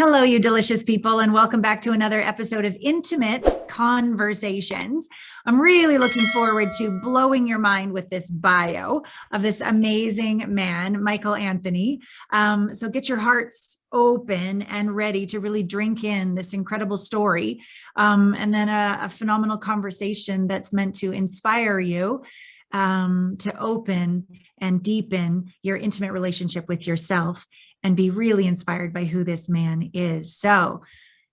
Hello, you delicious people, and welcome back to another episode of Intimate Conversations. I'm really looking forward to blowing your mind with this bio of this amazing man, Michael Anthony. So get your hearts open and ready to really drink in this incredible story, and then a phenomenal conversation that's meant to inspire you to open and deepen your intimate relationship with yourself and be really inspired by who this man is. So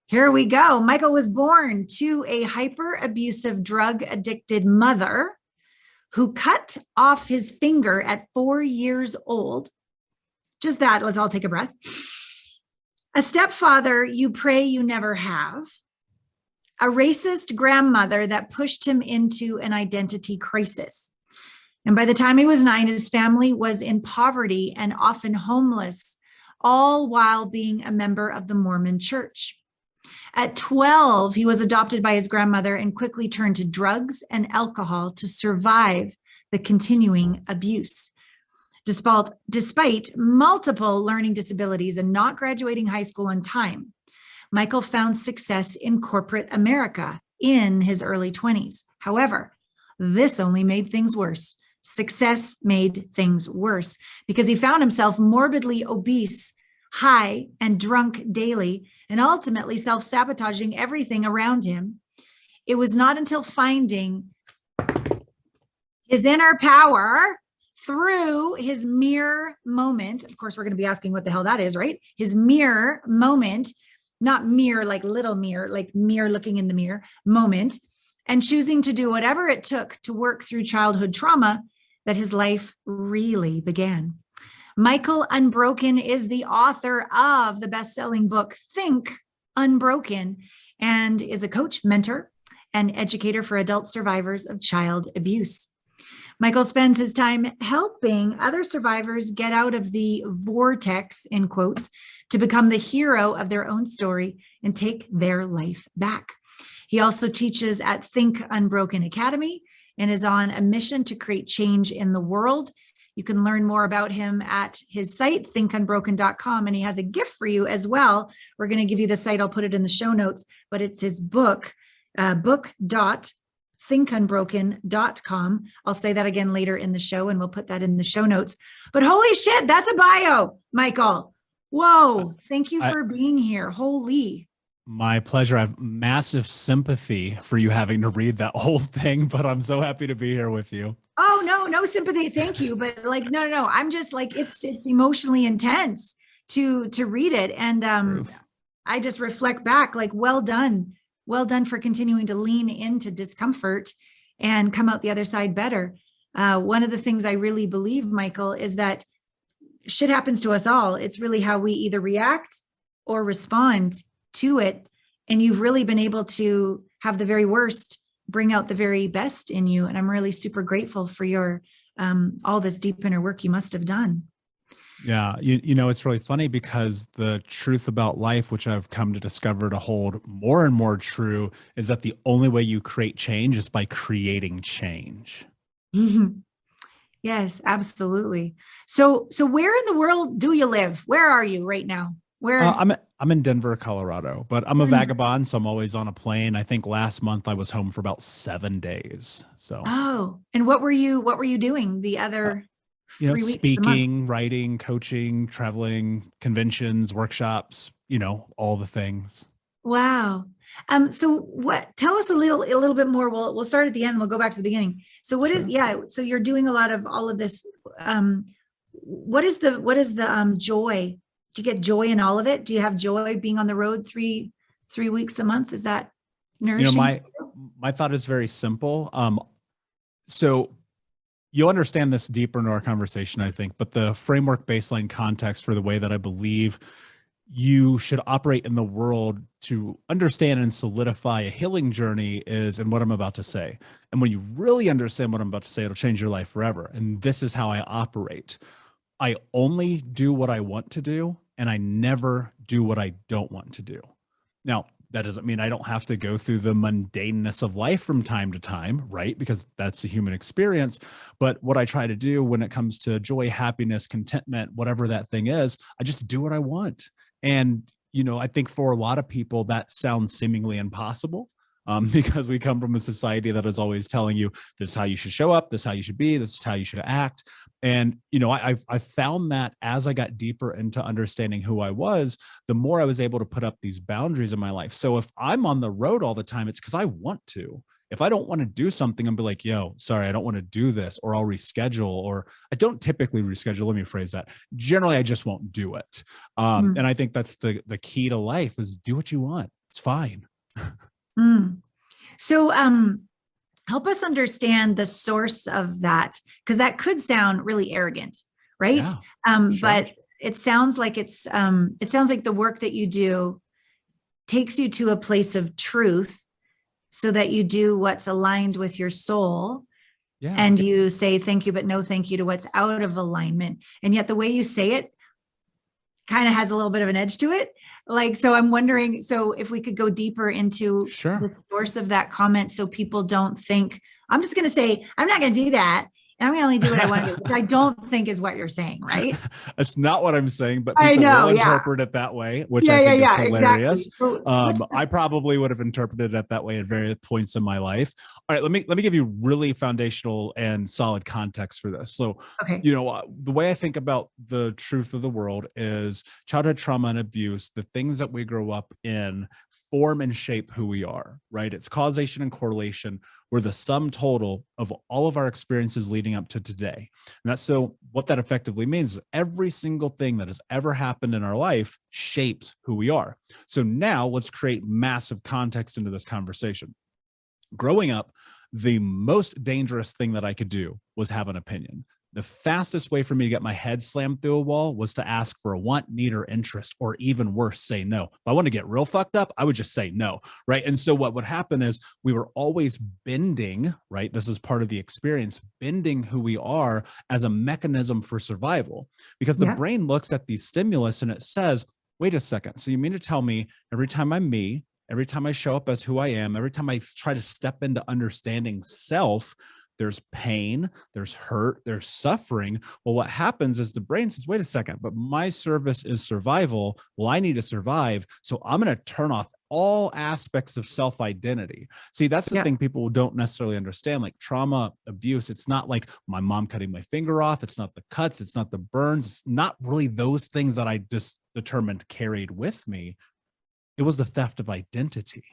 here we go. Michael was born to a hyper abusive, drug addicted mother who cut off his finger at 4 years old. Just that, let's all take a breath. A stepfather you pray you never have. A racist grandmother that pushed him into an identity crisis. And by the time he was 9, his family was in poverty and often homeless, all while being a member of the Mormon church. At 12, he was adopted by his grandmother and quickly turned to drugs and alcohol to survive the continuing abuse. Despite multiple learning disabilities and not graduating high school on time, Michael found success in corporate America in his early 20s. However, this only made things worse. Success made things worse because he found himself morbidly obese, high and drunk daily, and ultimately self-sabotaging everything around him. It was not until finding his inner power through his mirror moment. Of course, we're going to be asking what the hell that is, right? His mirror moment, not mirror like little mirror, like mirror looking in the mirror moment, and choosing to do whatever it took to work through childhood trauma, that his life really began. Michael Unbroken is the author of the best-selling book, Think Unbroken, and is a coach, mentor, and educator for adult survivors of child abuse. Michael spends his time helping other survivors get out of the vortex, in quotes, to become the hero of their own story and take their life back. He also teaches at Think Unbroken Academy and is on a mission to create change in the world. You can learn more about him at his site, thinkunbroken.com, and he has a gift for you as well. We're going to give you the site. I'll put it in the show notes, but it's his book, book.thinkunbroken.com. I'll say that again later in the show, and we'll put that in the show notes. But holy shit, that's a bio, Michael. Whoa, thank you for being here. Holy. My pleasure. I have massive sympathy for you having to read that whole thing, but I'm so happy to be here with you. Oh, no sympathy. Thank you. But like, no. I'm just like, it's emotionally intense to read it. And I just reflect back, like, well done for continuing to lean into discomfort and come out the other side better. One of the things I really believe, Michael, is that shit happens to us all. It's really how we either react or respond to it. And you've really been able to have the very worst bring out the very best in you. And I'm really super grateful for your all this deep inner work you must have done. Yeah. You know, it's really funny because the truth about life, which I've come to discover to hold more and more true, is that the only way you create change is by creating change. Yes, absolutely. So where in the world do you live? Where are you right now? Where? I'm in Denver, Colorado, but I'm a vagabond, so I'm always on a plane. I think last month I was home for about 7 days. So. Oh, and what were you doing the other 3 weeks? Speaking, writing, coaching, traveling, conventions, workshops, all the things. Wow. So tell us a little bit more. We'll start at the end and we'll go back to the beginning. So so you're doing a lot of all of this. What is the joy? Do you get joy in all of it? Do you have joy being on the road three weeks a month? Is that nourishing? My thought is very simple. So you'll understand this deeper into our conversation, I think, but the framework baseline context for the way that I believe you should operate in the world to understand and solidify a healing journey is in what I'm about to say. And when you really understand what I'm about to say, it'll change your life forever. And this is how I operate. I only do what I want to do, and I never do what I don't want to do. Now, that doesn't mean I don't have to go through the mundaneness of life from time to time, right? Because that's a human experience. But what I try to do when it comes to joy, happiness, contentment, whatever that thing is, I just do what I want. And I think for a lot of people that sounds seemingly impossible. Because we come from a society that is always telling you this is how you should show up, this is how you should be, this is how you should act. And, I found that as I got deeper into understanding who I was, the more I was able to put up these boundaries in my life. So if I'm on the road all the time, it's because I want to. If I don't want to do something, I'll be like, yo, sorry, I don't want to do this, or I'll reschedule, or I don't typically reschedule. Let me phrase that. Generally, I just won't do it. And I think that's the key to life is do what you want. It's fine. So, help us understand the source of that, because that could sound really arrogant, right? Yeah, sure. But it sounds like it sounds like the work that you do takes you to a place of truth so that you do what's aligned with your soul. Yeah. And you say thank you, but no thank you to what's out of alignment. And yet the way you say it kind of has a little bit of an edge to it. So I'm wondering, so if we could go deeper into the source of that comment, so people don't think, I'm just going to say, I'm not going to do that, and I'm going to only do what I want to do, which I don't think is what you're saying, right? That's not what I'm saying, but people will interpret it that way, which I think is hilarious. Exactly. So I probably would have interpreted it that way at various points in my life. All right, let me give you really foundational and solid context for this. So, the way I think about the truth of the world is childhood trauma and abuse, the things that we grow up in form and shape who we are, right? It's causation and correlation. We're the sum total of all of our experiences leading up to today. And that's so what that effectively means is every single thing that has ever happened in our life shapes who we are. So now let's create massive context into this conversation. Growing up, the most dangerous thing that I could do was have an opinion. The fastest way for me to get my head slammed through a wall was to ask for a want, need, or interest, or even worse, say no. If I want to get real fucked up, I would just say no, right? And so what would happen is we were always bending, right? This is part of the experience, bending who we are as a mechanism for survival, because the brain looks at these stimulus and it says, wait a second. So you mean to tell me every time I'm me, every time I show up as who I am, every time I try to step into understanding self, there's pain, there's hurt, there's suffering. Well, what happens is the brain says, wait a second, but my service is survival. Well, I need to survive. So I'm going to turn off all aspects of self-identity. See, that's the thing people don't necessarily understand. Like trauma, abuse, it's not like my mom cutting my finger off. It's not the cuts. It's not the burns. It's not really those things that I just determined carried with me. It was the theft of identity.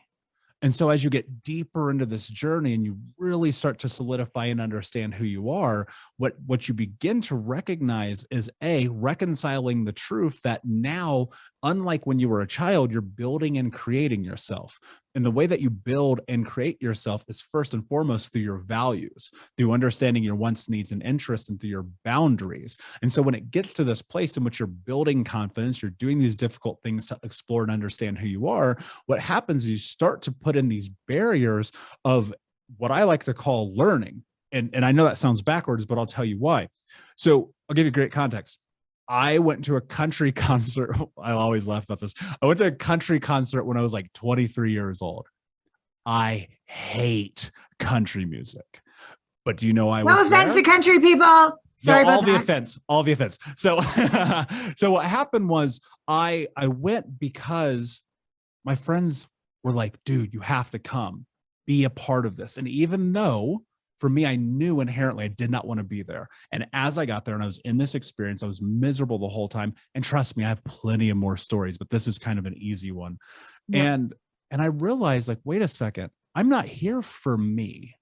And so as you get deeper into this journey and you really start to solidify and understand who you are, what you begin to recognize is reconciling the truth that now, unlike when you were a child, you're building and creating yourself. And the way that you build and create yourself is first and foremost through your values, through understanding your wants, needs, and interests, and through your boundaries. And so when it gets to this place in which you're building confidence, you're doing these difficult things to explore and understand who you are, what happens is you start to put in these barriers of what I like to call learning. And I know that sounds backwards, but I'll tell you why. So I'll give you great context. I went to a country concert. I always laugh about this. I went to a country concert when I was like 23 years old. I hate country music. But do you know I was No offense to country people. Sorry about that. All the offense. So, so what happened was I went because my friends were like, dude, you have to come, be a part of this. And even though for me, I knew inherently I did not want to be there. And as I got there and I was in this experience, I was miserable the whole time. And trust me, I have plenty of more stories, but this is kind of an easy one. Yeah. And I realized, like, wait a second, I'm not here for me.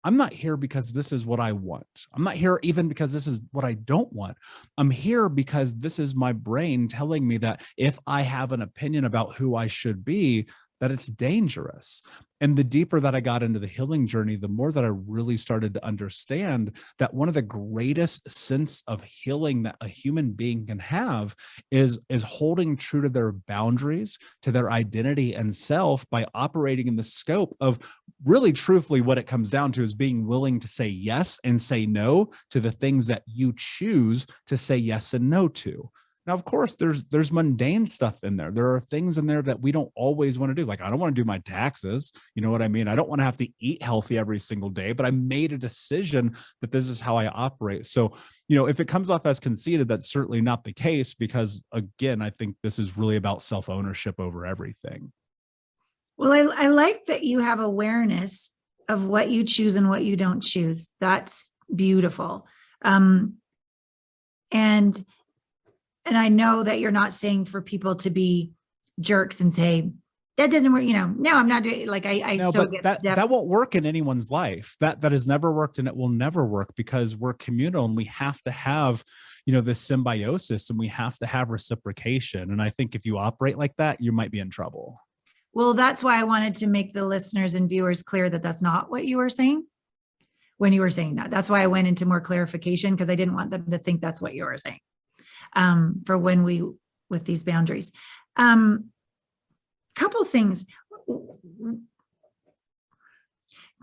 I'm not here because this is what I want. I'm not here even because this is what I don't want. I'm here because this is my brain telling me that if I have an opinion about who I should be, that it's dangerous. And the deeper that I got into the healing journey, the more that I really started to understand that one of the greatest sense of healing that a human being can have is holding true to their boundaries, to their identity and self by operating in the scope of really truthfully what it comes down to is being willing to say yes and say no to the things that you choose to say yes and no to. Now, of course, there's mundane stuff in there. There are things in there that we don't always want to do. Like, I don't want to do my taxes. You know what I mean? I don't want to have to eat healthy every single day, but I made a decision that this is how I operate. So, if it comes off as conceited, that's certainly not the case, because again, I think this is really about self-ownership over everything. Well, I like that you have awareness of what you choose and what you don't choose. That's beautiful. And I know that you're not saying for people to be jerks and say, that doesn't work, no, I'm not doing, like, I No, so but get that won't work in anyone's life. That has never worked, and it will never work, because we're communal and we have to have, this symbiosis, and we have to have reciprocation. And I think if you operate like that, you might be in trouble. Well, that's why I wanted to make the listeners and viewers clear that that's not what you were saying when you were saying that. That's why I went into more clarification, because I didn't want them to think that's what you were saying. For when we, with these boundaries. Couple things.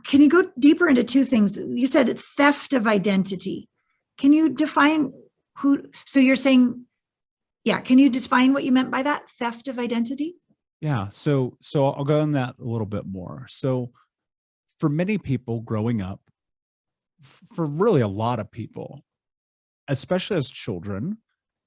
Can you go deeper into two things? You said theft of identity. Can you define so you're saying, can you define what you meant by that, theft of identity? Yeah. So I'll go on that a little bit more. So for many people growing up, for really a lot of people, especially as children,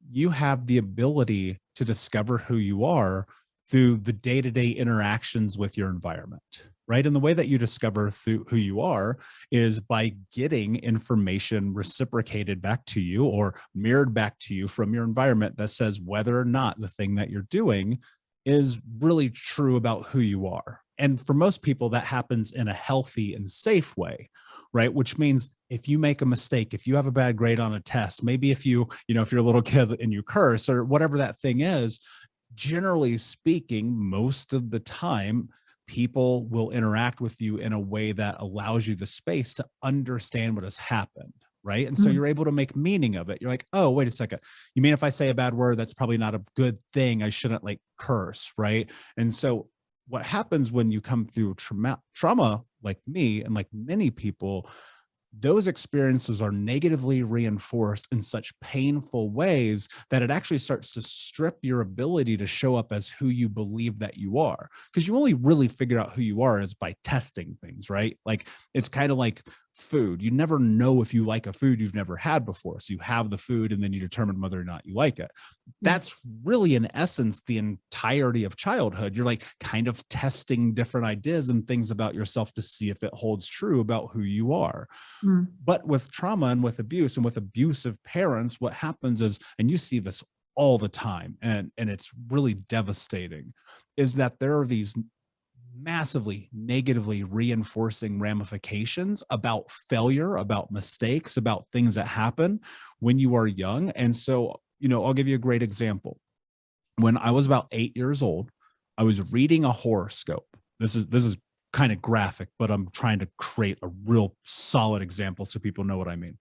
you have the ability to discover who you are through the day-to-day interactions with your environment, right? And the way that you discover through who you are is by getting information reciprocated back to you or mirrored back to you from your environment that says whether or not the thing that you're doing is really true about who you are. And for most people, that happens in a healthy and safe way, right? Which means if you make a mistake, if you have a bad grade on a test, maybe if you're a little kid and you curse or whatever that thing is, generally speaking, most of the time, people will interact with you in a way that allows you the space to understand what has happened. Right. And so you're able to make meaning of it. You're like, oh, wait a second. You mean if I say a bad word, that's probably not a good thing. I shouldn't curse. Right. And so what happens when you come through trauma like me and like many people, those experiences are negatively reinforced in such painful ways that it actually starts to strip your ability to show up as who you believe that you are. Because you only really figure out who you are is by testing things, right? Like it's kind of like food. You never know if you like a food you've never had before. So you have the food and then you determine whether or not you like it. That's really, in essence, the entirety of childhood. You're like kind of testing different ideas and things about yourself to see if it holds true about who you are. But with trauma and with abuse and with abusive parents, what happens is, and you see this all the time, and it's really devastating, is that there are these massively negatively reinforcing ramifications about failure, about mistakes, about things that happen when you are young. And so, I'll give you a great example. When I was about 8 years old, I was reading a horoscope. This is kind of graphic, but I'm trying to create a real solid example so people know what I mean.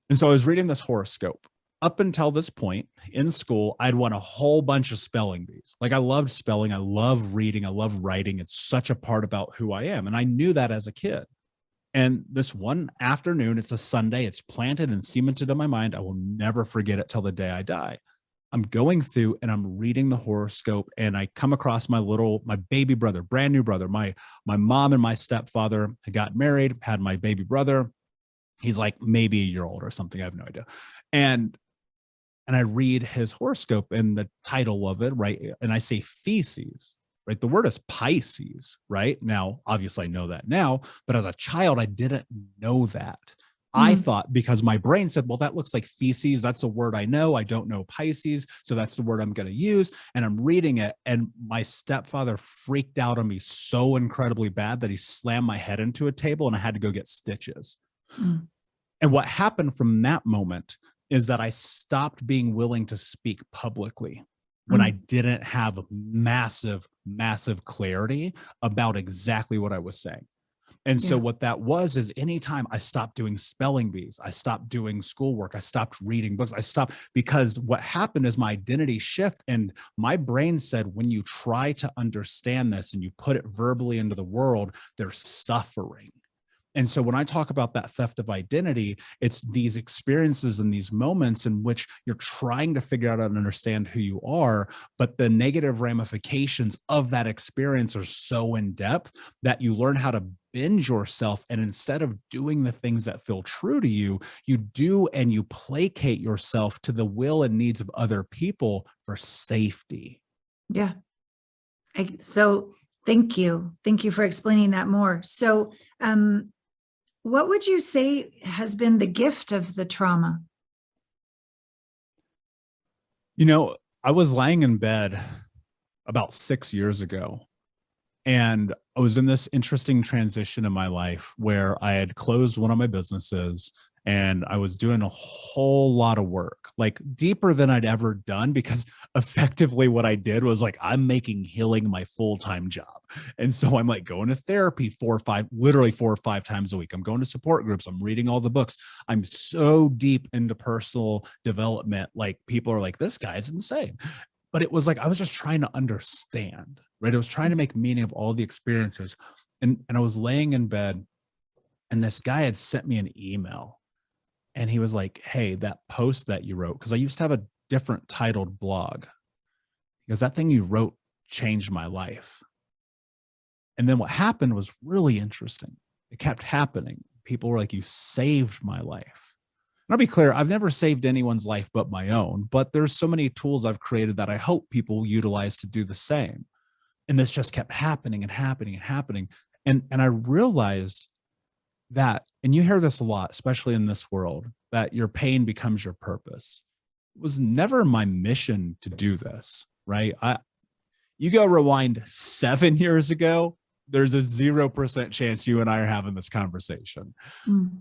And so I was reading this horoscope. Up until this point in school, I'd won a whole bunch of spelling bees. Like I loved spelling. I love reading. I love writing. It's such a part about who I am. And I knew that as a kid. And this one afternoon, it's a Sunday, it's planted and cemented in my mind. I will never forget it till the day I die. I'm going through and I'm reading the horoscope, and I come across my baby brother, brand new brother. My mom and my stepfather had got married, had my baby brother. He's like maybe a year old or something. I have no idea. And I read his horoscope and the title of it, right? And I say feces, right? The word is Pisces, right? Now, obviously I know that now, but as a child, I didn't know that. I thought, because my brain said, well, that looks like feces. That's a word I know. I don't know Pisces. So that's the word I'm going to use. And I'm reading it. And my stepfather freaked out on me so incredibly bad that he slammed my head into a table and I had to go get stitches. And what happened from that moment is that I stopped being willing to speak publicly when I didn't have massive, massive clarity about exactly what I was saying. And so what that was is anytime I stopped doing spelling bees, I stopped doing schoolwork, I stopped reading books, I stopped, because what happened is my identity shift, and my brain said, when you try to understand this and you put it verbally into the world, there's suffering. And so when I talk about that theft of identity, it's these experiences and these moments in which you're trying to figure out and understand who you are, but the negative ramifications of that experience are so in depth that you learn how to binge yourself. And instead of doing the things that feel true to you, you do and you placate yourself to the will and needs of other people for safety. Yeah. So thank you. Thank you for explaining that more. So, what would you say has been the gift of the trauma? You know, I was lying in bed about 6 years ago, and I was in this interesting transition in my life where I had closed one of my businesses and I was doing a whole lot of work, like deeper than I'd ever done, because effectively what I did was like, I'm making healing my full-time job. And so I'm like going to therapy literally 4 or 5 times a week. I'm going to support groups. I'm reading all the books. I'm so deep into personal development. Like people are like, this guy's insane. But it was like, I was just trying to understand, right? I was trying to make meaning of all the experiences. And I was laying in bed and this guy had sent me an email and he was like, hey, that post that you wrote, because I used to have a different titled blog, because that thing you wrote changed my life. And then what happened was really interesting. It kept happening. People were like, you saved my life. And I'll be clear, I've never saved anyone's life but my own, but there's so many tools I've created that I hope people utilize to do the same. And this just kept happening and happening and happening. And I realized that, and you hear this a lot, especially in this world, that your pain becomes your purpose. It was never my mission to do this, right? You go rewind 7 years ago, there's a 0% chance you and I are having this conversation.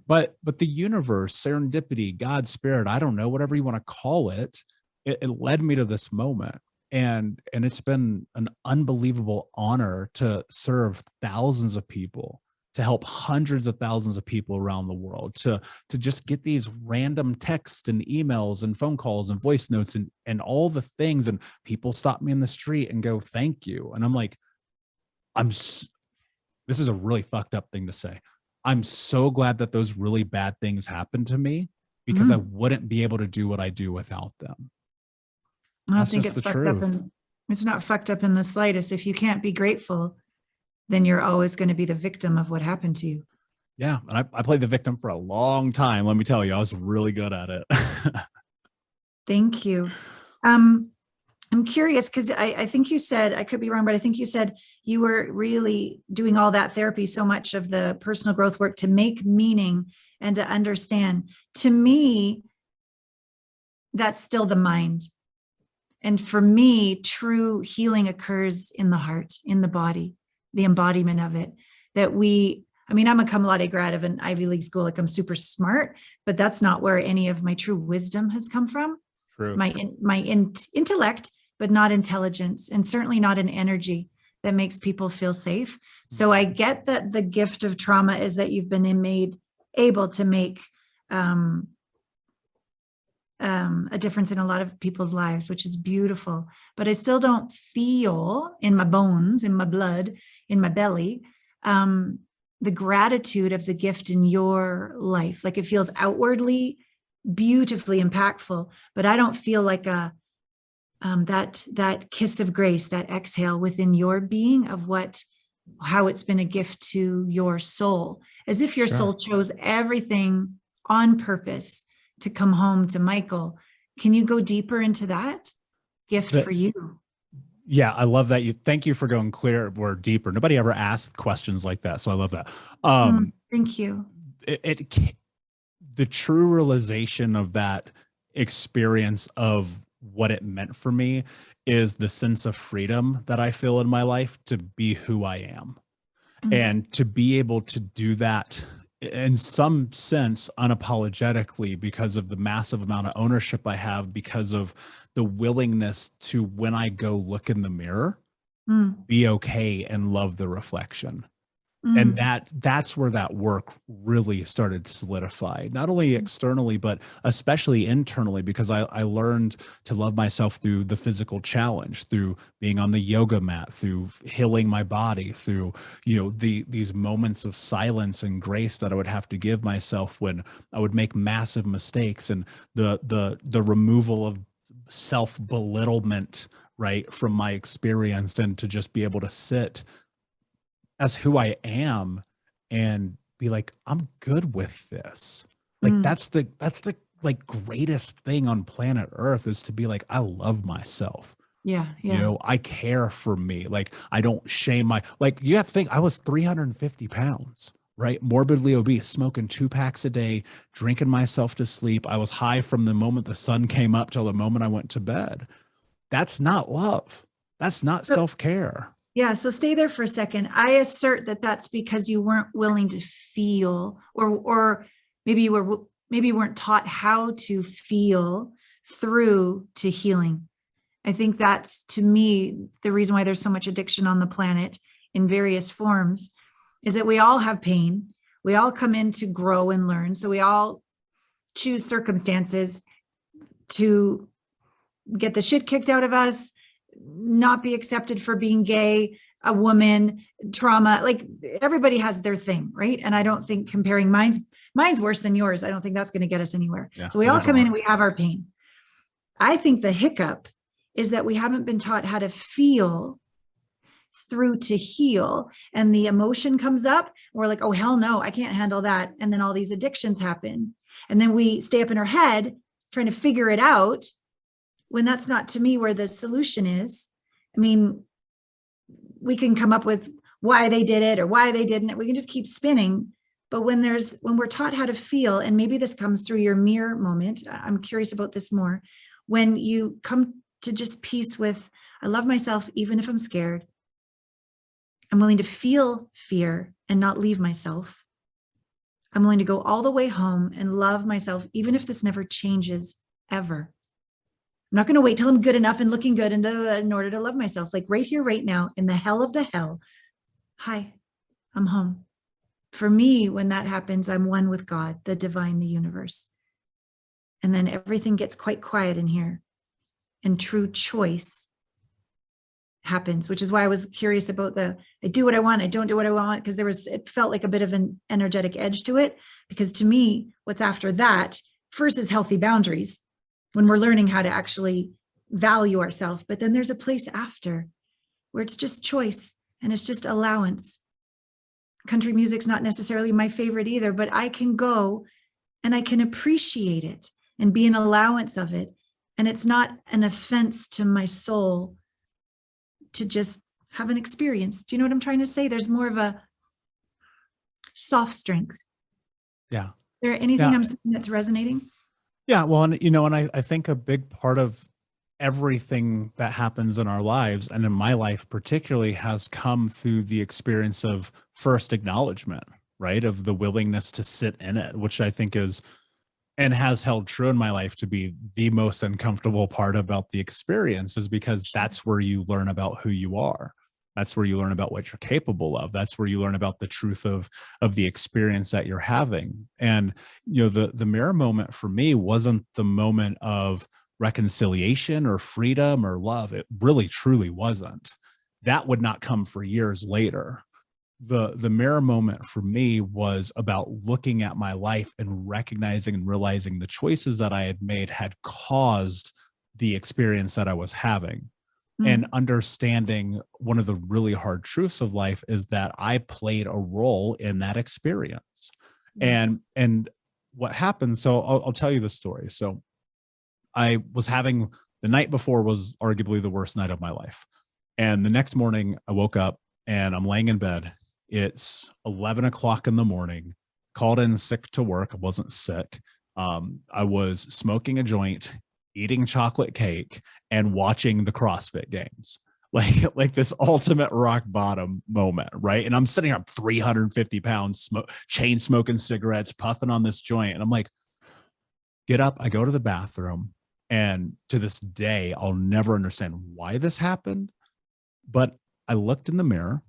But the universe, serendipity, God's spirit, I don't know, whatever you want to call it, it led me to this moment. And it's been an unbelievable honor to serve thousands of people, to help hundreds of thousands of people around the world, to just get these random texts and emails and phone calls and voice notes and all the things. And people stop me in the street and go, thank you. And I'm like, this is a really fucked up thing to say. I'm so glad that those really bad things happened to me, because I wouldn't be able to do what I do without them. I don't think it's fucked up, and it's not fucked up in the slightest. If you can't be grateful, then you're always going to be the victim of what happened to you. Yeah. And I played the victim for a long time. Let me tell you, I was really good at it. Thank you. I'm curious because I think you said, I could be wrong, but I think you said you were really doing all that therapy, so much of the personal growth work to make meaning and to understand. To me, that's still the mind. And for me, true healing occurs in the heart, in the body, the embodiment of it. I'm a cum laude grad of an Ivy League school, like I'm super smart, but that's not where any of my true wisdom has come from. Truth. My intellect, but not intelligence, and certainly not an energy that makes people feel safe. So I get that the gift of trauma is that you've been made able to make a difference in a lot of people's lives, which is beautiful. But I still don't feel in my bones, in my blood, in my belly, the gratitude of the gift in your life. Like it feels outwardly beautifully impactful, but I don't feel like that kiss of grace, that exhale within your being of how it's been a gift to your soul, as if your soul chose everything on purpose to come home to Michael. Can you go deeper into that gift for you? Yeah, I love that. Thank you for going clear or deeper. Nobody ever asked questions like that, so I love that. Thank you. The true realization of that experience of what it meant for me is the sense of freedom that I feel in my life to be who I am, and to be able to do that in some sense unapologetically, because of the massive amount of ownership I have, because of the willingness to, when I go look in the mirror, be okay and love the reflection. And that's where that work really started to solidify, not only externally, but especially internally, because I learned to love myself through the physical challenge, through being on the yoga mat, through healing my body, through, these moments of silence and grace that I would have to give myself when I would make massive mistakes, and the removal of self-belittlement, right, from my experience, and to just be able to sit as who I am and be like, I'm good with this. Like, that's the like greatest thing on planet Earth, is to be like, I love myself. Yeah. Yeah. I care for me. Like, I don't shame like, you have to think, I was 350 pounds, right? Morbidly obese, smoking 2 packs a day, drinking myself to sleep. I was high from the moment the sun came up till the moment I went to bed. That's not love. That's not self-care. Yeah. So stay there for a second. I assert that that's because you weren't willing to feel, or maybe you weren't taught how to feel through to healing. I think that's, to me, the reason why there's so much addiction on the planet in various forms, is that we all have pain. We all come in to grow and learn. So we all choose circumstances to get the shit kicked out of us, not be accepted for being gay, a woman, trauma. Like, everybody has their thing, right? And I don't think comparing mine's worse than yours, I don't think that's going to get us anywhere. Yeah, so we all come in and we have our pain. I think the hiccup is that we haven't been taught how to feel through to heal, and the emotion comes up. We're like, oh, hell no, I can't handle that. And then all these addictions happen. And then we stay up in our head trying to figure it out, when that's not, to me, where the solution is. I mean, we can come up with why they did it or why they didn't. We can just keep spinning. But when we're taught how to feel, and maybe this comes through your mirror moment, I'm curious about this more, when you come to just peace with, I love myself, even if I'm scared. I'm willing to feel fear and not leave myself. I'm willing to go all the way home and love myself, even if this never changes ever. I'm not going to wait till I'm good enough and looking good in order to love myself. Like, right here, right now, in the hell of the hell, hi, I'm home. For me, when that happens, I'm one with God, the divine, the universe. And then everything gets quite quiet in here, and true choice happens, which is why I was curious about I do what I want, I don't do what I want, because it felt like a bit of an energetic edge to it. Because to me, what's after that first is healthy boundaries, when we're learning how to actually value ourselves. But then there's a place after where it's just choice and it's just allowance. Country music's not necessarily my favorite either, but I can go and I can appreciate it and be an allowance of it. And it's not an offense to my soul to just have an experience. Do you know what I'm trying to say? There's more of a soft strength. Yeah. Is there anything I'm saying that's resonating? Yeah. Well, and I think a big part of everything that happens in our lives, and in my life particularly, has come through the experience of first acknowledgement, right? Of the willingness to sit in it, which I think is, and has held true in my life to be, the most uncomfortable part about the experience, is because that's where you learn about who you are. That's where you learn about what you're capable of. That's where you learn about the truth of the experience that you're having. And, the mirror moment for me wasn't the moment of reconciliation or freedom or love. It really, truly wasn't. That would not come for years later. The mirror moment for me was about looking at my life and recognizing and realizing the choices that I had made had caused the experience that I was having. And understanding one of the really hard truths of life is that I played a role in that experience. And what happened, so I'll tell you the story. So I was having, the night before was arguably the worst night of my life. And the next morning I woke up and I'm laying in bed. It's 11 o'clock in the morning, called in sick to work. I wasn't sick. I was smoking a joint, eating chocolate cake, and watching the CrossFit games, like this ultimate rock bottom moment, right? And I'm sitting up 350 pounds, chain smoking cigarettes, puffing on this joint. And I'm like, get up. I go to the bathroom. And to this day, I'll never understand why this happened. But I looked in the mirror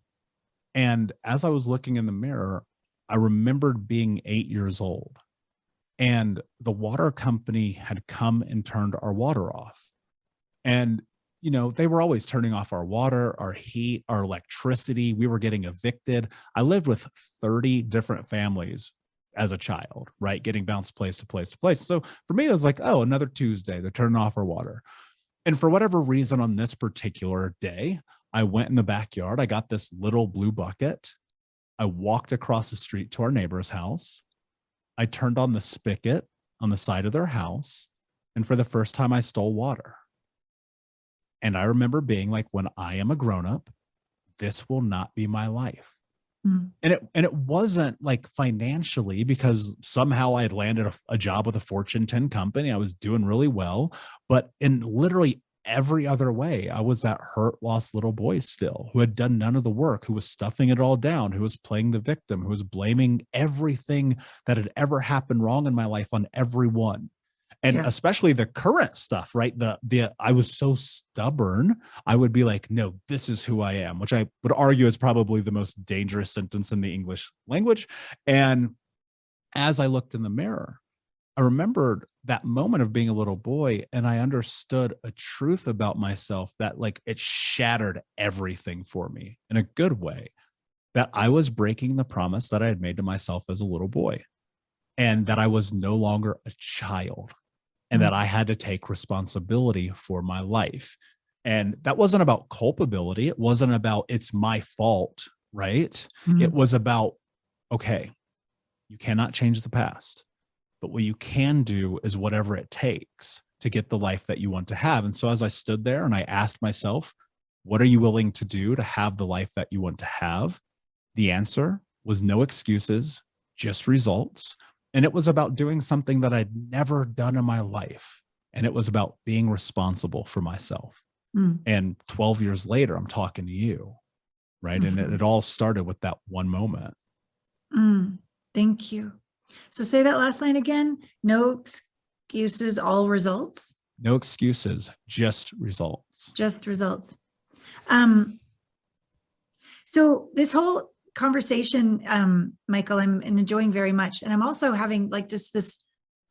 And as I was looking in the mirror, I remembered being 8 years old, and the water company had come and turned our water off. And, they were always turning off our water, our heat, our electricity. We were getting evicted. I lived with 30 different families as a child, right? Getting bounced place to place to place. So for me, it was like, oh, another Tuesday, they're turning off our water. And for whatever reason, on this particular day, I went in the backyard. I got this little blue bucket. I walked across the street to our neighbor's house. I turned on the spigot on the side of their house. And for the first time, I stole water. And I remember being like, when I am a grown-up, this will not be my life. Mm. And it wasn't like financially, because somehow I had landed a job with a Fortune 10 company. I was doing really well, but in literally every other way, I was that hurt, lost little boy still, who had done none of the work, who was stuffing it all down, who was playing the victim, who was blaming everything that had ever happened wrong in my life on everyone. And especially the current stuff, right? I was so stubborn. I would be like, no, this is who I am, which I would argue is probably the most dangerous sentence in the English language. And as I looked in the mirror, I remembered that moment of being a little boy, and I understood a truth about myself that, like, it shattered everything for me in a good way, that I was breaking the promise that I had made to myself as a little boy, and that I was no longer a child, and that I had to take responsibility for my life. And that wasn't about culpability. It wasn't about, it's my fault, right? Mm-hmm. It was about, okay, you cannot change the past, but what you can do is whatever it takes to get the life that you want to have. And so as I stood there and I asked myself, what are you willing to do to have the life that you want to have? The answer was no excuses, just results. And it was about doing something that I'd never done in my life. And it was about being responsible for myself. Mm. And 12 years later, I'm talking to you, right? Mm-hmm. And it all started with that one moment. Thank you. So say that last line again. No excuses, all results. No excuses, just results. Just results. So this whole conversation, Michael, I'm enjoying very much. And I'm also having like just this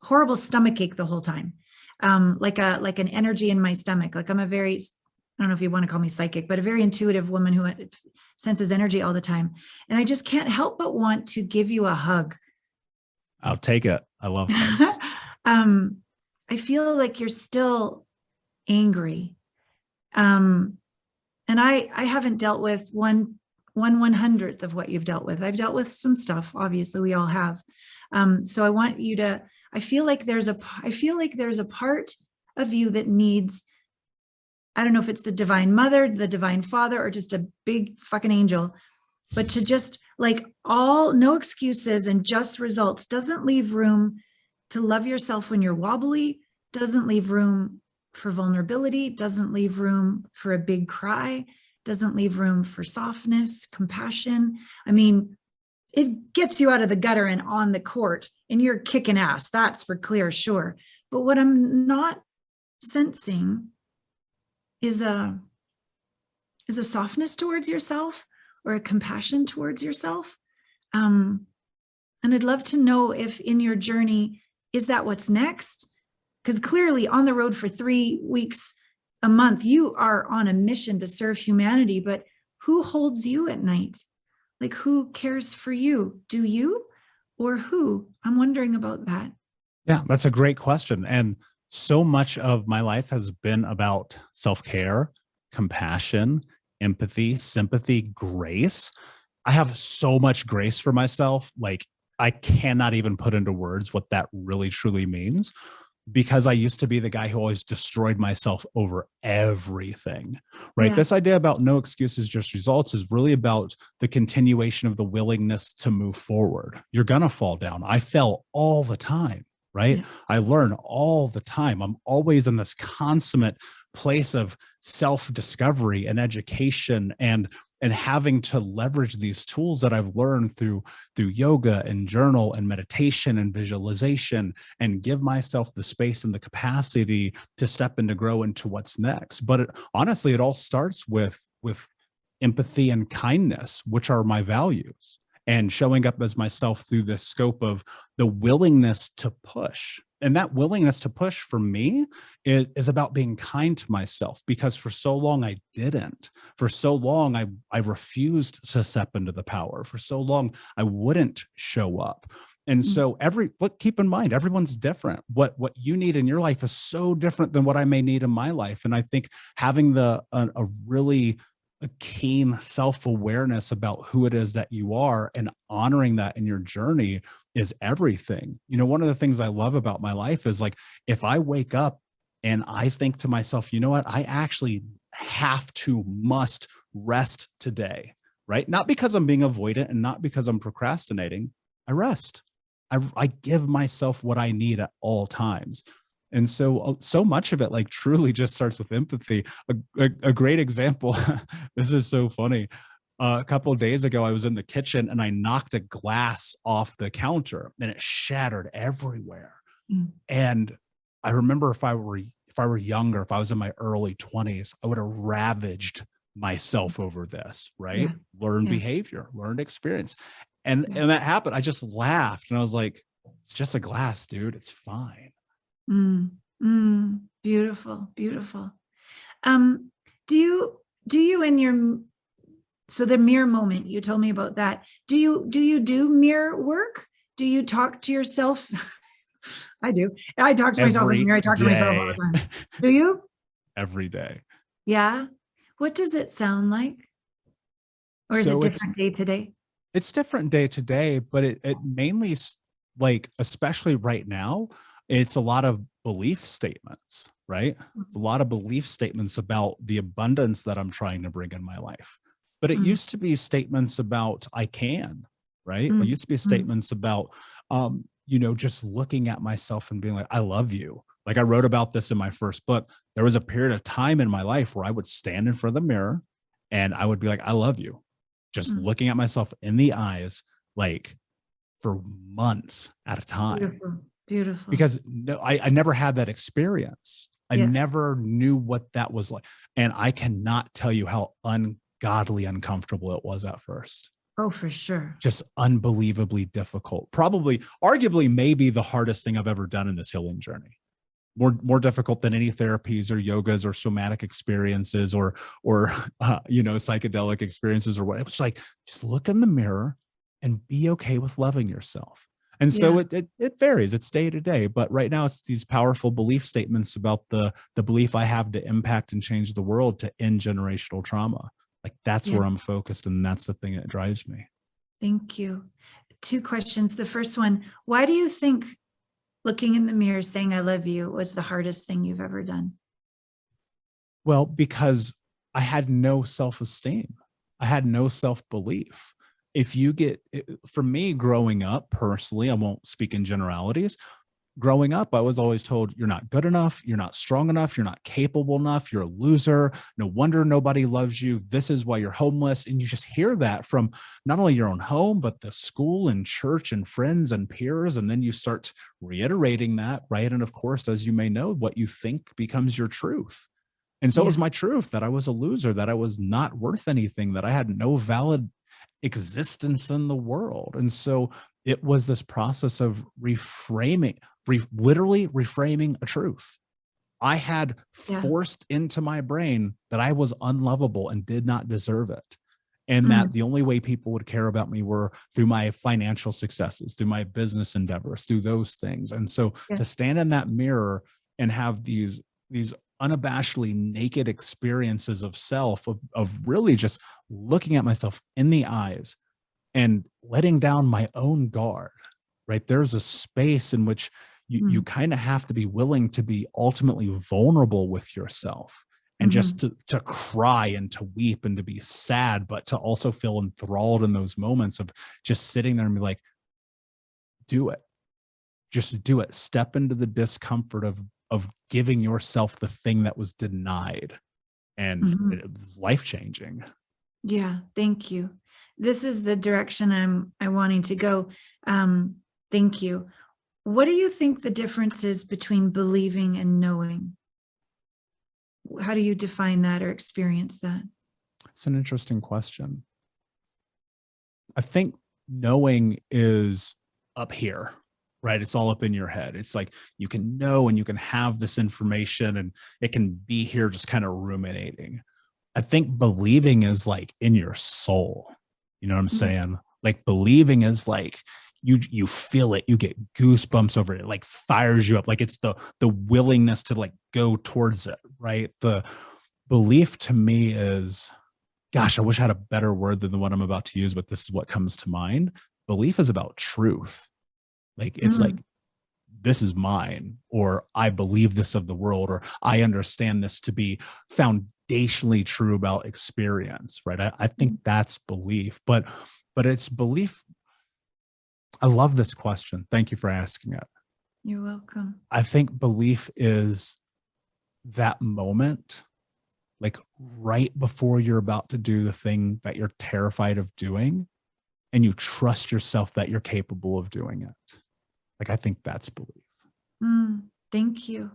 horrible stomach ache the whole time. Like an energy in my stomach. Like I'm a very, I don't know if you want to call me psychic, but a very intuitive woman who senses energy all the time. And I just can't help but want to give you a hug. I'll take it. I love hugs. I feel like you're still angry. And I haven't dealt with one 100th of what you've dealt with. I've dealt with some stuff, obviously we all have. So I want you to, I feel like there's a part of you that needs, I don't know if it's the divine mother, the divine father, or just a big fucking angel, but to just like no excuses and just results, doesn't leave room to love yourself when you're wobbly, doesn't leave room for vulnerability, doesn't leave room for a big cry, doesn't leave room for softness, compassion. I mean, it gets you out of the gutter and on the court and you're kicking ass. That's for clear, sure. But what I'm not sensing is a softness towards yourself or a compassion towards yourself. And I'd love to know if in your journey, is that what's next? Because clearly on the road for 3 weeks, a month, you are on a mission to serve humanity, but who holds you at night? Like who cares for you? Do you or who? I'm wondering about that. Yeah, that's a great question. And so much of my life has been about self-care, compassion, empathy, sympathy, grace. I have so much grace for myself. Like I cannot even put into words what that really truly means, because I used to be the guy who always destroyed myself over everything, right? Yeah. This idea about no excuses, just results is really about the continuation of the willingness to move forward. You're going to fall down. I fell all the time, right? Yeah. I learn all the time. I'm always in this consummate place of self-discovery and education and having to leverage these tools that I've learned through yoga and journal and meditation and visualization, and give myself the space and the capacity to step and to grow into what's next. But honestly, it all starts with empathy and kindness, which are my values, and showing up as myself through this scope of the willingness to push. And that willingness to push for me is about being kind to myself, because for so long I didn't. For so long I refused to step into the power. For so long I wouldn't show up. And so but keep in mind, everyone's different. What you need in your life is so different than what I may need in my life. And I think having a really a keen self-awareness about who it is that you are and honoring that in your journey is everything. You know, one of the things I love about my life is, like, if I wake up and I think to myself, you know what, I actually must rest today, right? Not because I'm being avoidant and not because I'm procrastinating. I rest. I give myself what I need at all times. And so much of it, like, truly just starts with empathy. A great example, this is so funny. A couple of days ago, I was in the kitchen and I knocked a glass off the counter and it shattered everywhere. Mm. And I remember if I were younger, if I was in my early 20s, I would have ravaged myself over this, right? Yeah. Learned Yeah. behavior, learned experience. And Yeah. and that happened. I just laughed and I was like, it's just a glass, dude. It's fine. Beautiful, beautiful. Do you in your, so the mirror moment, you told me about that. Do you do mirror work? Do you talk to yourself? I do. I talk to myself in the Every mirror. I talk to myself all day. the time. Do you? Every day. Yeah. What does it sound like? Or is it So different day to day? it's different day to day, but it mainly like, especially right now, it's a lot of belief statements, right? It's a lot of belief statements about the abundance that I'm trying to bring in my life. But it Mm, used to be statements about I can, right? It mm, used to be mm, statements about, just looking at myself and being like, I love you. Like, I wrote about this in my first book. There was a period of time in my life where I would stand in front of the mirror and I would be like, I love you. Just mm. looking at myself in the eyes, like, for months at a time, Beautiful, beautiful. because I never had that experience. I Yeah. never knew what that was like. And I cannot tell you how ungodly uncomfortable it was at first. Oh, for sure. Just unbelievably difficult. Probably, arguably, maybe the hardest thing I've ever done in this healing journey. More difficult than any therapies or yogas or somatic experiences or psychedelic experiences or what. It was like, just look in the mirror and be okay with loving yourself. And so Yeah. it varies. It's day to day, but right now it's these powerful belief statements about the belief I have to impact and change the world to end generational trauma. Like, that's Yeah. where I'm focused, and that's the thing that drives me. Thank you. 2 questions. The first one, why do you think looking in the mirror saying I love you was the hardest thing you've ever done? Well, because I had no self-esteem. I had no self-belief. For me, growing up personally, I won't speak in generalities. Growing up, I was always told, you're not good enough, you're not strong enough, you're not capable enough, you're a loser, no wonder nobody loves you, this is why you're homeless. And you just hear that from not only your own home, but the school and church and friends and peers. And then you start reiterating that, right? And of course, as you may know, what you think becomes your truth. And so it Yeah. was my truth that I was a loser, that I was not worth anything, that I had no valid existence in the world. And so it was this process of literally reframing a truth. I had Yeah. forced into my brain that I was unlovable and did not deserve it. And that Mm, the only way people would care about me were through my financial successes, through my business endeavors, through those things. And so yeah. to stand in that mirror and have these unabashedly naked experiences of self, of really just looking at myself in the eyes and letting down my own guard, right? There's a space in which you Mm, kind of have to be willing to be ultimately vulnerable with yourself, and just mhm. to cry and to weep and to be sad, but to also feel enthralled in those moments of just sitting there and be like, do it. Just do it. Step into the discomfort of giving yourself the thing that was denied, and Mhm. life changing. Yeah, thank you. This is the direction I'm wanting to go. Thank you. What do you think the difference is between believing and knowing? How do you define that or experience that? It's an interesting question. I think knowing is up here, right? It's all up in your head. It's like you can know and you can have this information and it can be here just kind of ruminating. I think believing is like in your soul. You know what I'm saying? Like believing is like you feel it, you get goosebumps over it, like fires you up. Like it's the willingness to like go towards it, right? The belief to me is, gosh, I wish I had a better word than the one I'm about to use, but this is what comes to mind. Belief is about truth. Like it's like, this is mine, or I believe this of the world, or I understand this to be foundationally true about experience, right? I think that's belief, but it's belief. I love this question. Thank you for asking it. You're welcome. I think belief is that moment, like right before you're about to do the thing that you're terrified of doing, and you trust yourself that you're capable of doing it. Like, I think that's belief. Thank you.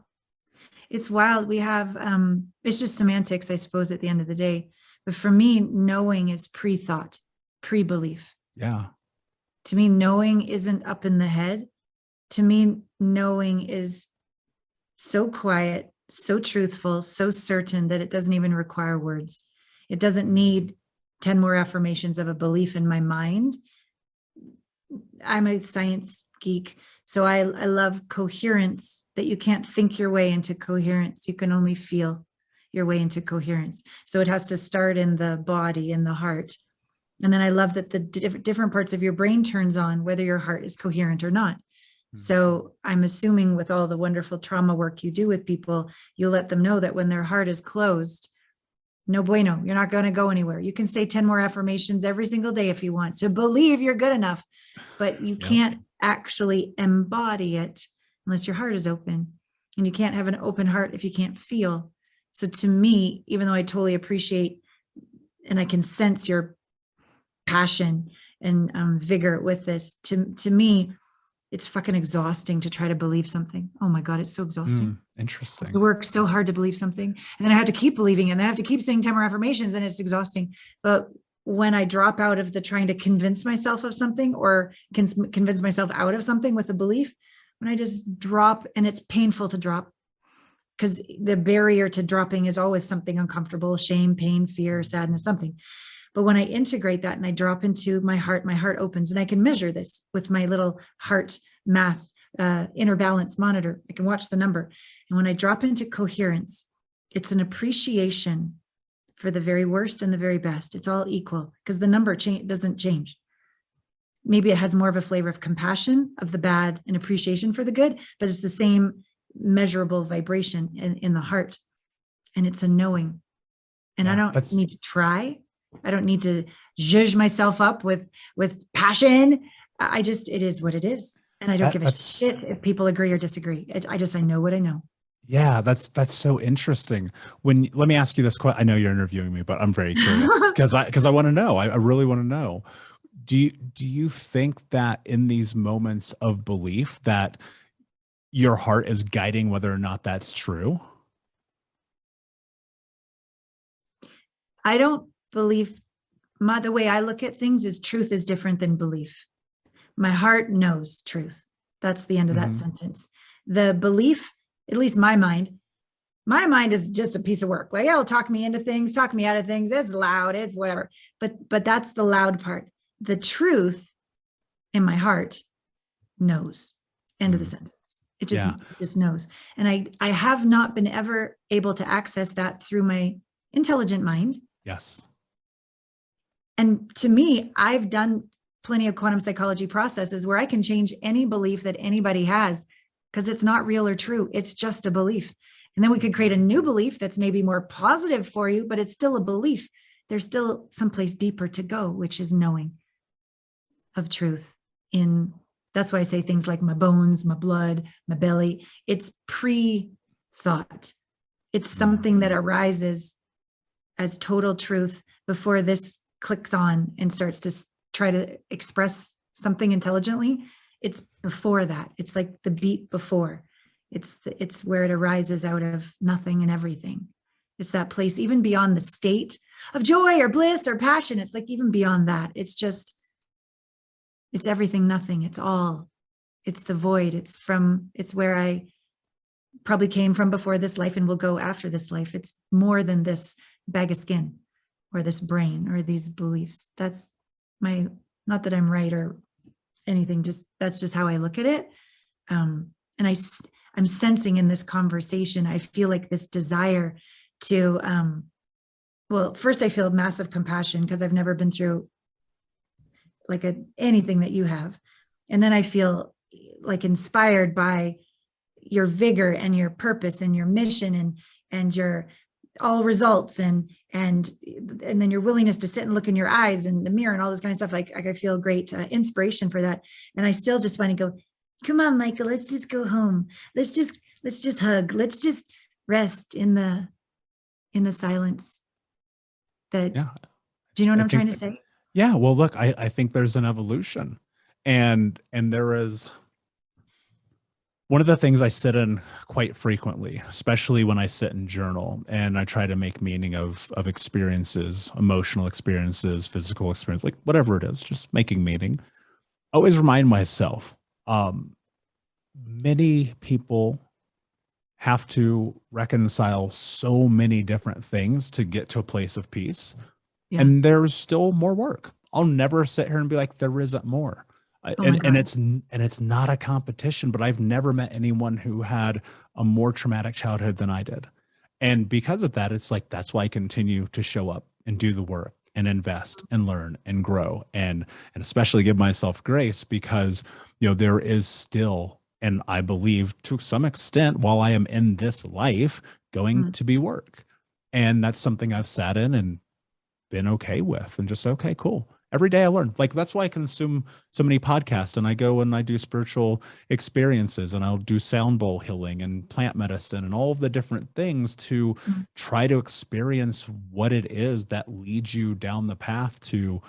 It's wild. We have, it's just semantics, I suppose, at the end of the day. But for me, knowing is pre-thought, pre-belief. Yeah. To me, knowing isn't up in the head. To me, knowing is so quiet, so truthful, so certain that it doesn't even require words. It doesn't need 10 more affirmations of a belief in my mind. I'm a science geek, so I love coherence, that you can't think your way into coherence. You can only feel your way into coherence. So it has to start in the body, in the heart. And then I love that the different parts of your brain turns on, whether your heart is coherent or not. So I'm assuming with all the wonderful trauma work you do with people, you'll let them know that when their heart is closed, no bueno, you're not going to go anywhere. You can say 10 more affirmations every single day if you want to believe you're good enough, but you can't actually embody it unless your heart is open. And you can't have an open heart if you can't feel. So to me, even though I totally appreciate and I can sense your passion and vigor with this, to me, it's fucking exhausting to try to believe something. Oh my God, it's so exhausting. Interesting. I work so hard to believe something, and then I have to keep believing, and I have to keep saying 10 more affirmations, and it's exhausting. But when I drop out of the trying to convince myself of something, or convince myself out of something with a belief, when I just drop, and it's painful to drop, because the barrier to dropping is always something uncomfortable, shame, pain, fear, sadness, something. But when I integrate that and I drop into my heart opens, and I can measure this with my little heart math inner balance monitor. I can watch the number. And when I drop into coherence, it's an appreciation for the very worst and the very best. It's all equal, because the number doesn't change. Maybe it has more of a flavor of compassion of the bad and appreciation for the good, but it's the same measurable vibration in the heart. And it's a knowing. And I don't need to try. I don't need to zhuzh myself up with passion. It is what it is. And I don't give a shit if people agree or disagree. I know what I know. Yeah, that's so interesting. Let me ask you this question. I know you're interviewing me, but I'm very curious because I want to know. I really want to know. Do you think that in these moments of belief that your heart is guiding whether or not that's true? I don't believe. The way I look at things is truth is different than belief. My heart knows truth. That's the end of that sentence. The belief, at least my mind is just a piece of work. Like, it'll talk me into things, talk me out of things. It's loud, it's whatever. But that's the loud part. The truth in my heart knows. End of the sentence. It just knows. And I have not been ever able to access that through my intelligent mind. Yes. And to me, I've done plenty of quantum psychology processes where I can change any belief that anybody has, because it's not real or true. It's just a belief. And then we could create a new belief that's maybe more positive for you, but it's still a belief. There's still someplace deeper to go, which is knowing of truth. That's why I say things like my bones, my blood, my belly. It's pre-thought. It's something that arises as total truth before this clicks on and starts to try to express something intelligently. It's before that. It's like the beat before. It's where it arises out of nothing and everything. It's that place, even beyond the state of joy or bliss or passion. It's like even beyond that. It's just, it's everything, nothing. It's all, it's the void. It's where I probably came from before this life and will go after this life. It's more than this bag of skin or this brain or these beliefs. That's my, not that I'm right or anything, just that's just how I look at it. And I'm sensing in this conversation, I feel like this desire to, well, first I feel massive compassion because I've never been through like anything that you have. And then I feel like inspired by your vigor and your purpose and your mission and your all results and then your willingness to sit and look in your eyes and the mirror and all this kind of stuff. Like I feel great inspiration for that. And I still just want to go, come on, Michael, let's just go home. Let's just hug. Let's just rest in the silence. That, Yeah. do you know what I'm trying to say? Yeah. Well, look, I think there's an evolution and there is one of the things I sit in quite frequently, especially when I sit and journal and I try to make meaning of experiences, emotional experiences, physical experience, like whatever it is, just making meaning. I always remind myself, many people have to reconcile so many different things to get to a place of peace. Yeah. And there's still more work. I'll never sit here and be like, there isn't more. And it's not a competition, but I've never met anyone who had a more traumatic childhood than I did. And because of that, it's like, that's why I continue to show up and do the work and invest and learn and grow and especially give myself grace because, you know, there is still, and I believe to some extent, while I am in this life, going to be work. And that's something I've sat in and been okay with and just, okay, cool. Every day I learn. Like that's why I consume so many podcasts and I go and I do spiritual experiences and I'll do sound bowl healing and plant medicine and all of the different things to try to experience what it is that leads you down the path to,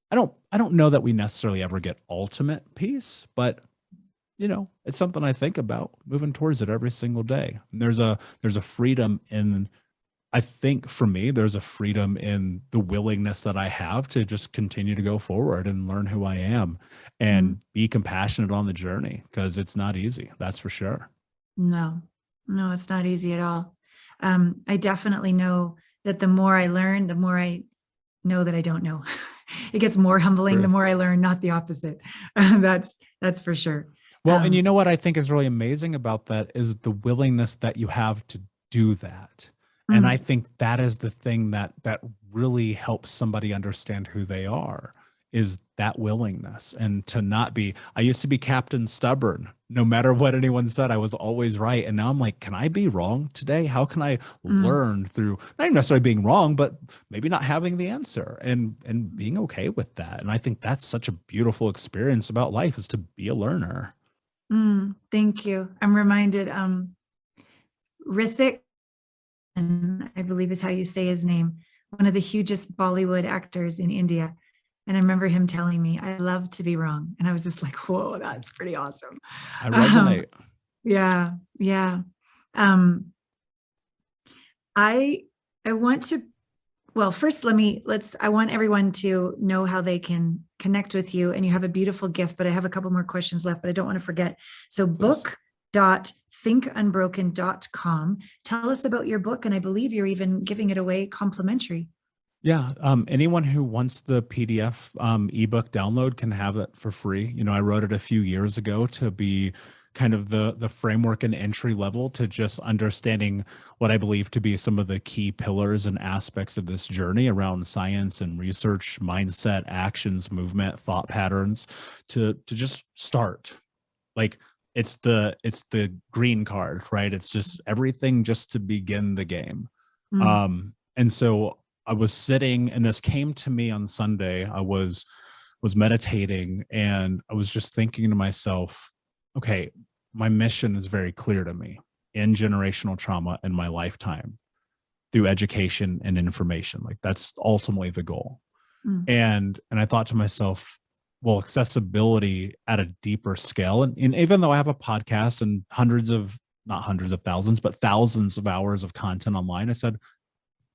I don't know that we necessarily ever get ultimate peace, but you know, it's something I think about moving towards it every single day. And there's a freedom in, I think for me, there's a freedom in the willingness that I have to just continue to go forward and learn who I am and be compassionate on the journey because it's not easy. That's for sure. No, it's not easy at all. I definitely know that the more I learn, the more I know that I don't know. It gets more humbling the more I learn, not the opposite. That's for sure. Well, and you know what I think is really amazing about that is the willingness that you have to do that. And I think that is the thing that really helps somebody understand who they are is that willingness and to not be, I used to be Captain Stubborn. No matter what anyone said, I was always right. And now I'm like, can I be wrong today? How can I learn through not even necessarily being wrong, but maybe not having the answer and being okay with that. And I think that's such a beautiful experience about life is to be a learner. Thank you. I'm reminded, Rithik, and I believe is how you say his name, one of the hugest Bollywood actors in India. And I remember him telling me, I love to be wrong. And I was just like, whoa, that's pretty awesome. I resonate. Yeah. I want to, well, first I want everyone to know how they can connect with you. And you have a beautiful gift, but I have a couple more questions left, but I don't want to forget. So book.thinkunbroken.com. Tell us about your book. And I believe you're even giving it away complimentary. Yeah. Anyone who wants the PDF ebook download can have it for free. You know, I wrote it a few years ago to be kind of the framework and entry level to just understanding what I believe to be some of the key pillars and aspects of this journey around science and research, mindset, actions, movement, thought patterns to just start. Like it's the green card, right? It's just everything just to begin the game. And so I was sitting and this came to me on Sunday. I was meditating and I was just thinking to myself, okay, my mission is very clear to me in generational trauma in my lifetime through education and information. Like that's ultimately the goal. And I thought to myself, well, accessibility at a deeper scale. And even though I have a podcast and not hundreds of thousands, but thousands of hours of content online, I said,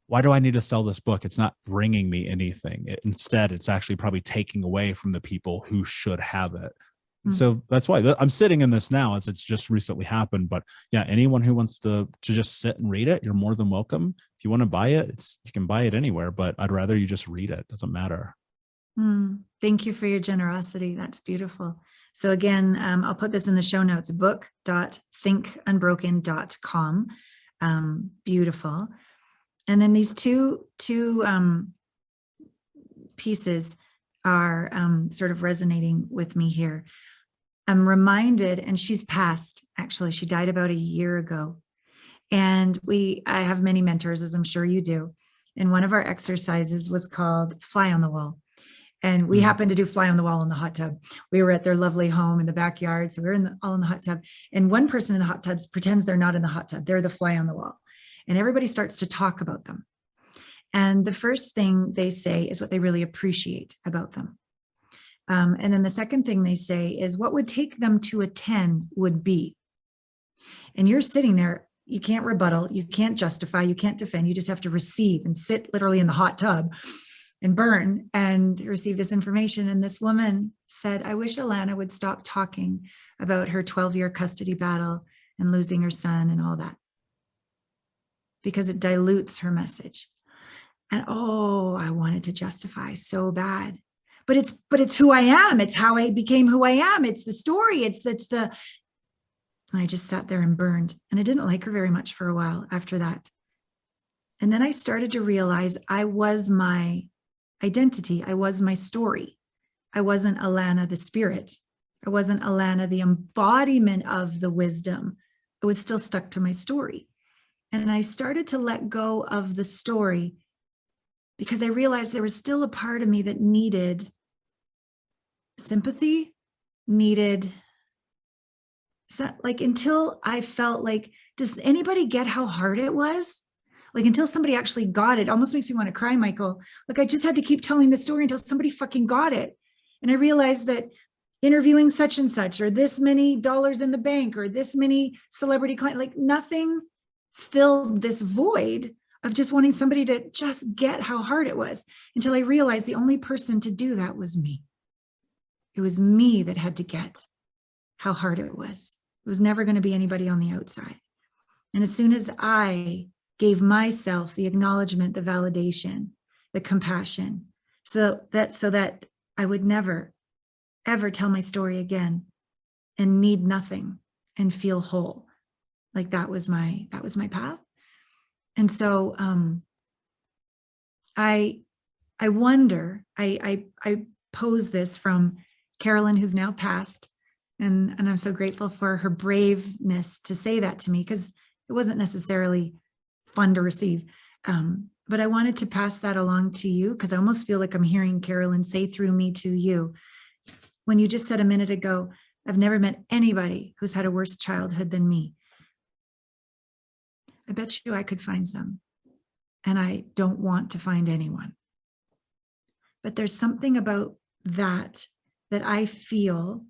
why do I need to sell this book? It's not bringing me anything. Instead, it's actually probably taking away from the people who should have it. And so that's why I'm sitting in this now, as it's just recently happened. But yeah, anyone who wants to just sit and read it, you're more than welcome. If you want to buy it, you can buy it anywhere, but I'd rather you just read it. It doesn't matter. Thank you for your generosity. That's beautiful. So again, I'll put this in the show notes, book.thinkunbroken.com. Beautiful. And then these two pieces are sort of resonating with me here. I'm reminded, and she's passed, actually, she died about a year ago. And I have many mentors, as I'm sure you do. And one of our exercises was called Fly on the Wall. And we happened to do Fly on the Wall in the hot tub. We were at their lovely home in the backyard. So we were all in the hot tub. And one person in the hot tubs pretends they're not in the hot tub. They're the fly on the wall. And everybody starts to talk about them. And the first thing they say is what they really appreciate about them. And then the second thing they say is what would take them to a 10 would be. And you're sitting there, you can't rebuttal, you can't justify, you can't defend, you just have to receive and sit literally in the hot tub and burn and receive this information. And this woman said, I wish Allana would stop talking about her 12-year custody battle and losing her son and all that, because it dilutes her message. And I wanted to justify so bad. But it's who I am. It's how I became who I am. It's the story. And I just sat there and burned. And I didn't like her very much for a while after that. And then I started to realize I was my identity. I was my story. I wasn't Allana the spirit. I wasn't Allana the embodiment of the wisdom. I was still stuck to my story. And I started to let go of the story because I realized there was still a part of me that needed sympathy, until I felt like, does anybody get how hard it was? Like until somebody actually got it, almost makes me want to cry, Michael. Like I just had to keep telling the story until somebody fucking got it. And I realized that interviewing such and such, or this many dollars in the bank, or this many celebrity clients, like nothing filled this void of just wanting somebody to just get how hard it was, until I realized the only person to do that was me. It was me that had to get how hard it was. It was never going to be anybody on the outside. And as soon as I gave myself the acknowledgement, the validation, the compassion, so that I would never, ever tell my story again and need nothing and feel whole. Like that was my path. And so I wonder, I pose this from Carolyn, who's now passed, and I'm so grateful for her braveness to say that to me, because it wasn't necessarily fun to receive. But I wanted to pass that along to you, because I almost feel like I'm hearing Carolyn say through me to you, when you just said a minute ago, I've never met anybody who's had a worse childhood than me. I bet you I could find some, and I don't want to find anyone. But there's something about that I feel,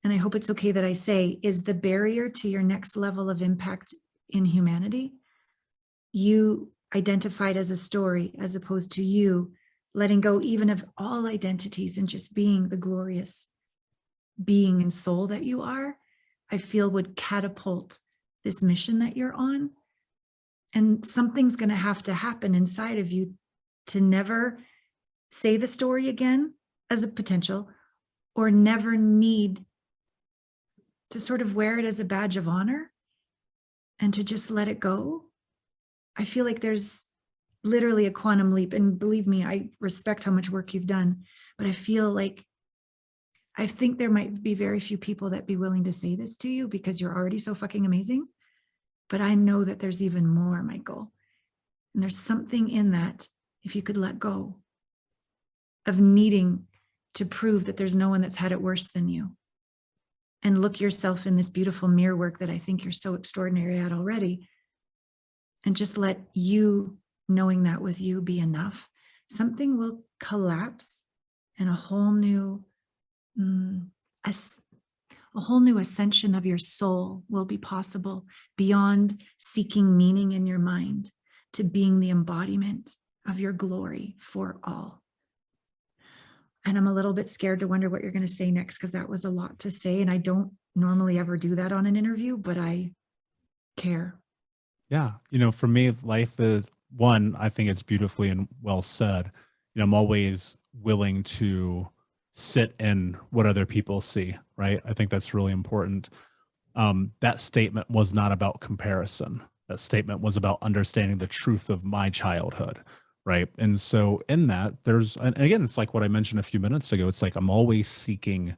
and I hope it's okay that I say, is the barrier to your next level of impact in humanity. You identified as a story, as opposed to you letting go even of all identities and just being the glorious being and soul that you are, I feel would catapult this mission that you're on. And something's going to have to happen inside of you to never say the story again as a potential, or never need to sort of wear it as a badge of honor and to just let it go. I feel like there's literally a quantum leap. And believe me, I respect how much work you've done, but I feel like, I think there might be very few people that be willing to say this to you because you're already so fucking amazing. But I know that there's even more, Michael. And there's something in that, if you could let go of needing to prove that there's no one that's had it worse than you, and look yourself in this beautiful mirror work that I think you're so extraordinary at already, and just let you knowing that with you be enough, something will collapse and a whole new ascension of your soul will be possible, beyond seeking meaning in your mind, to being the embodiment of your glory for all. And I'm a little bit scared to wonder what you're going to say next, because that was a lot to say. And I don't normally ever do that on an interview, but I care. Yeah. For me, life is one, I think it's beautifully and well said. I'm always willing to sit in what other people see, right? I think that's really important. That statement was not about comparison. That statement was about understanding the truth of my childhood, right? And so in that, and again, it's like what I mentioned a few minutes ago. It's like I'm always seeking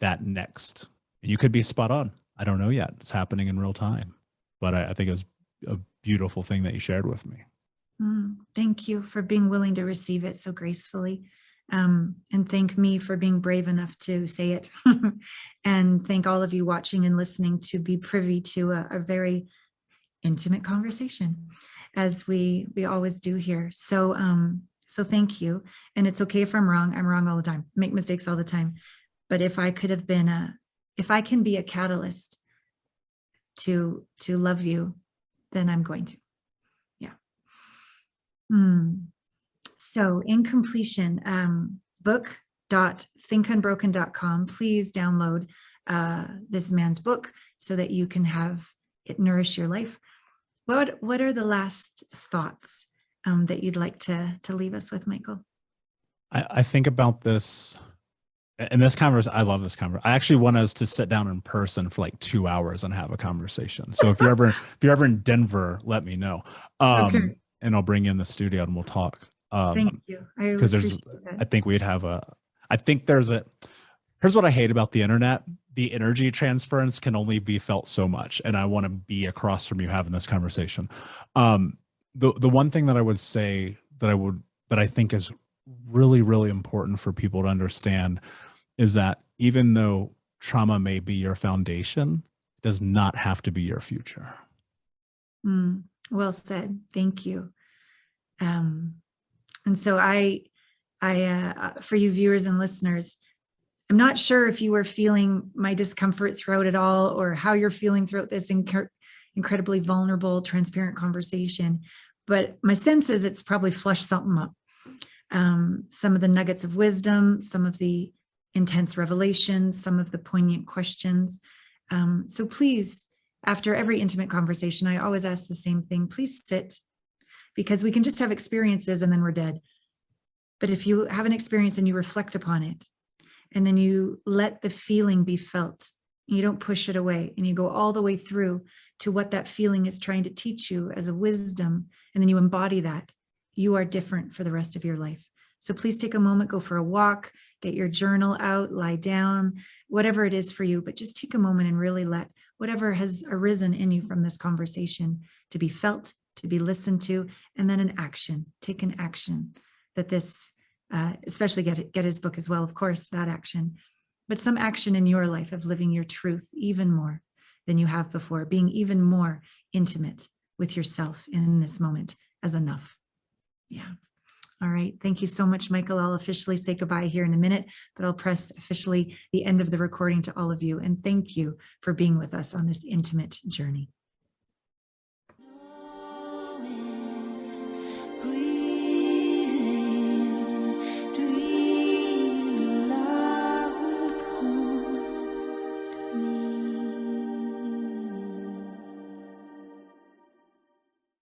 that next. And you could be spot on. I don't know yet. It's happening in real time. But I think it was a beautiful thing that you shared with me. Thank you for being willing to receive it so gracefully. And thank me for being brave enough to say it. And thank all of you watching and listening to be privy to a very intimate conversation, as we always do here. So thank you. And it's okay if I'm wrong all the time, make mistakes all the time. But if I can be a catalyst to love you, then I'm going to. Yeah. So in completion, book.thinkunbroken.com, please download this man's book so that you can have it nourish your life. What are the last thoughts that you'd like to leave us with, Michael? I think about this, and this conversation, I love this conversation. I actually want us to sit down in person for like 2 hours and have a conversation. So if you're ever in Denver, let me know. Okay. And I'll bring you in the studio and we'll talk. Thank you. Because here's what I hate about the internet. The energy transference can only be felt so much. And I want to be across from you having this conversation. The one thing that I would say that I think is really, really important for people to understand is that even though trauma may be your foundation, it does not have to be your future. Well said. Thank you. And so I for you viewers and listeners, I'm not sure if you were feeling my discomfort throughout it all, or how you're feeling throughout this incredibly vulnerable, transparent conversation, but my sense is it's probably flushed something up. Some of the nuggets of wisdom, some of the intense revelations, some of the poignant questions. So please, after every intimate conversation, I always ask the same thing: please sit, because we can just have experiences and then we're dead. But if you have an experience and you reflect upon it, and then you let the feeling be felt, you don't push it away, and you go all the way through to what that feeling is trying to teach you as a wisdom, and then you embody that, you are different for the rest of your life. So please take a moment, go for a walk, get your journal out, lie down, whatever it is for you, but just take a moment and really let whatever has arisen in you from this conversation to be felt, to be listened to, and then an action. Take an action that this, especially get his book as well, of course, that action, but some action in your life of living your truth even more than you have before, being even more intimate with yourself in this moment as enough. Yeah. All right. Thank you so much, Michael. I'll officially say goodbye here in a minute, but I'll press officially the end of the recording to all of you. And thank you for being with us on this intimate journey.